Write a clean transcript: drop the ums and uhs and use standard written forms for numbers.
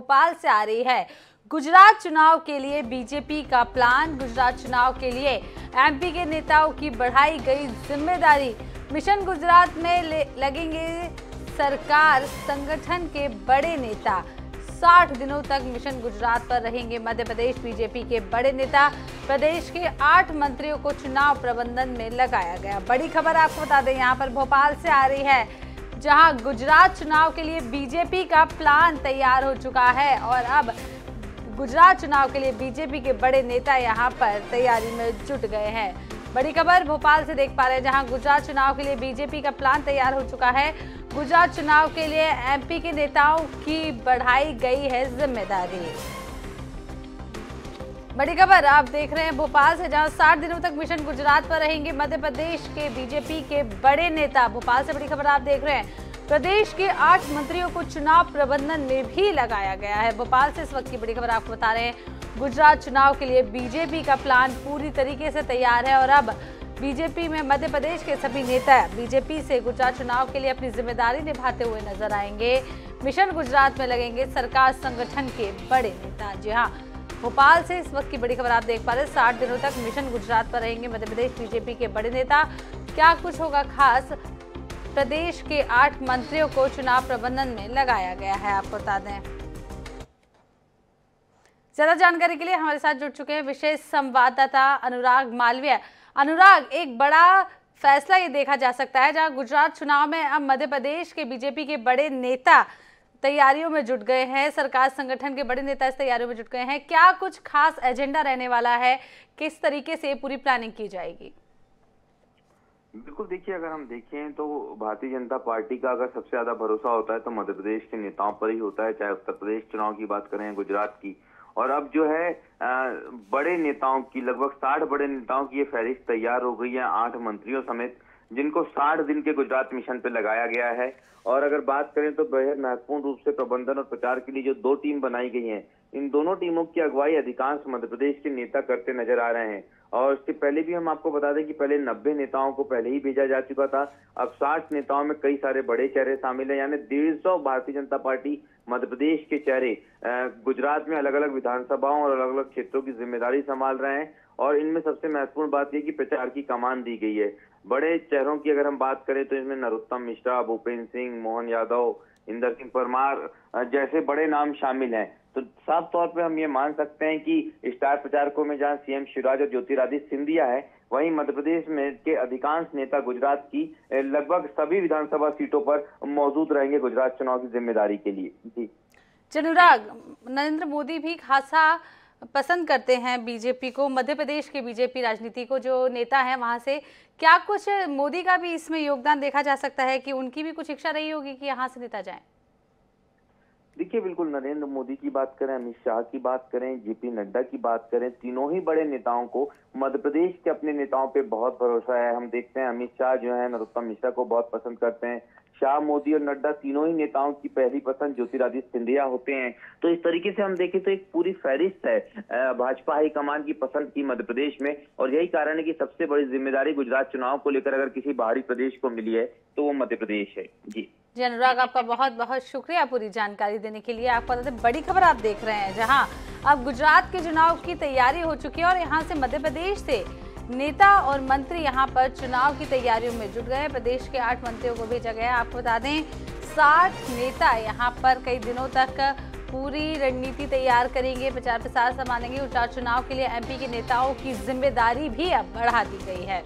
भोपाल से आ रही है। गुजरात चुनाव के लिए बीजेपी का प्लान, गुजरात चुनाव के लिए एमपी के नेताओं की बढ़ाई गई जिम्मेदारी। मिशन गुजरात में लगेंगे सरकार संगठन के बड़े नेता। 60 दिनों तक मिशन गुजरात पर रहेंगे मध्य प्रदेश बीजेपी के बड़े नेता। प्रदेश के 8 मंत्रियों को चुनाव प्रबंधन में लगाया गया। बड़ी खबर आपको बता दें, यहाँ पर भोपाल से आ रही है, जहां गुजरात चुनाव के लिए बीजेपी का प्लान तैयार हो चुका है और अब गुजरात चुनाव के लिए बीजेपी के बड़े नेता यहां पर तैयारी में जुट गए हैं। बड़ी खबर भोपाल से देख पा रहे हैं, जहां गुजरात चुनाव के लिए बीजेपी का प्लान तैयार हो चुका है। गुजरात चुनाव के लिए एमपी के नेताओं की बढ़ाई गई है जिम्मेदारी। बड़ी खबर आप देख रहे हैं भोपाल से, जहां 60 दिनों तक मिशन गुजरात पर रहेंगे मध्य प्रदेश के बीजेपी के बड़े नेता। भोपाल से बड़ी खबर आप देख रहे हैं, प्रदेश के 8 मंत्रियों को चुनाव प्रबंधन में भी लगाया गया है। भोपाल से इस वक्त की बड़ी खबर आपको बता रहे हैं, गुजरात चुनाव के लिए बीजेपी का प्लान पूरी तरीके से तैयार है और अब बीजेपी में मध्य प्रदेश के सभी नेता बीजेपी से गुजरात चुनाव के लिए अपनी जिम्मेदारी निभाते हुए नजर आएंगे। मिशन गुजरात में लगेंगे सरकार संगठन के बड़े नेता। जी हाँ, भोपाल से इस वक्त की बड़ी खबर आप देख पा रहे हैं, 60 दिनों तक मिशन गुजरात पर रहेंगे मध्य प्रदेश बीजेपी के बड़े नेता। क्या कुछ होगा खास, प्रदेश के 8 मंत्रियों को चुनाव प्रबंधन में लगाया गया है, आपको बता दें। ज्यादा जानकारी के लिए हमारे साथ जुड़ चुके हैं विशेष संवाददाता अनुराग मालवीय। अनुराग, एक बड़ा फैसला ये देखा जा सकता है, जहां गुजरात चुनाव में अब मध्य प्रदेश के बीजेपी के बड़े नेता तैयारियों में जुट गए हैं, सरकार संगठन के बड़े नेता इस तैयारियों में जुट गए हैं। क्या कुछ खास एजेंडा रहने वाला है, किस तरीके से पूरी प्लानिंग की जाएगी? बिल्कुल, देखिए, अगर हम देखें तो भारतीय जनता पार्टी का अगर सबसे ज्यादा भरोसा होता है तो मध्य प्रदेश के नेताओं पर ही होता है, चाहे उत्तर प्रदेश चुनाव की बात करें, गुजरात की। और अब जो है बड़े नेताओं की, लगभग 60 बड़े नेताओं की ये फहरिस्त तैयार हो गई है, 8 मंत्रियों समेत, जिनको 60 दिन के गुजरात मिशन पे लगाया गया है। और अगर बात करें तो बेहद महत्वपूर्ण रूप से प्रबंधन और प्रचार के लिए जो 2 टीम बनाई गई हैं, इन दोनों टीमों की अगुवाई अधिकांश मध्य प्रदेश के नेता करते नजर आ रहे हैं। और इससे पहले भी हम आपको बता दें कि पहले 90 नेताओं को पहले ही भेजा जा चुका था। अब 60 नेताओं में कई सारे बड़े चेहरे शामिल हैं, यानी 150 भारतीय जनता पार्टी मध्य प्रदेश के चेहरे गुजरात में अलग अलग विधानसभाओं और अलग अलग क्षेत्रों की जिम्मेदारी संभाल रहे हैं। और इनमें सबसे महत्वपूर्ण बात यह कि प्रचार की कमान दी गई है। बड़े चेहरों की अगर हम बात करें तो इसमें नरोत्तम मिश्रा, भूपेंद्र सिंह, मोहन यादव, इंदर सिंह परमार जैसे बड़े नाम शामिल हैं। तो साफ तौर पे हम ये मान सकते हैं कि स्टार प्रचारकों में जहां सीएम शिवराज और ज्योतिरादित्य सिंधिया है, वहीं मध्य प्रदेश में के अधिकांश नेता गुजरात की लगभग सभी विधानसभा सीटों पर मौजूद रहेंगे गुजरात चुनाव की जिम्मेदारी के लिए। जी अनुराग, नरेंद्र मोदी भी खासा पसंद करते हैं बीजेपी को, मध्य प्रदेश के बीजेपी राजनीति को, जो नेता हैं वहां से। क्या कुछ मोदी का भी इसमें योगदान देखा जा सकता है कि उनकी भी कुछ इच्छा रही होगी कि यहाँ से नेता जाएं? देखिए, बिल्कुल, नरेंद्र मोदी की बात करें, अमित शाह की बात करें, जेपी नड्डा की बात करें, तीनों ही बड़े नेताओं को मध्य प्रदेश के अपने नेताओं पे बहुत भरोसा है। हम देखते हैं अमित शाह जो है नरोत्तम मिश्रा को बहुत पसंद करते हैं। शाह, मोदी और नड्डा तीनों ही नेताओं की पहली पसंद ज्योतिरादित्य सिंधिया होते हैं। तो इस तरीके से हम देखें तो एक पूरी फहरिस्त है भाजपा हाईकमान की पसंद की मध्य प्रदेश में। और यही कारण है कि सबसे बड़ी जिम्मेदारी गुजरात चुनाव को लेकर अगर किसी बाहरी प्रदेश को मिली है तो वो मध्य प्रदेश है। जी अनुराग, आपका बहुत बहुत शुक्रिया पूरी जानकारी देने के लिए। आपको बता दें, बड़ी खबर आप देख रहे हैं, जहां अब गुजरात के चुनाव की तैयारी हो चुकी है और यहां से मध्य प्रदेश से नेता और मंत्री यहां पर चुनाव की तैयारियों में जुट गए। प्रदेश के 8 मंत्रियों को भेजा गया। आपको बता दें, 60 नेता यहां पर कई दिनों तक पूरी रणनीति तैयार करेंगे, प्रचार प्रसार संभालेंगे। गुजरात चुनाव के लिए एमपी के नेताओं की जिम्मेदारी भी अब बढ़ा दी गई है।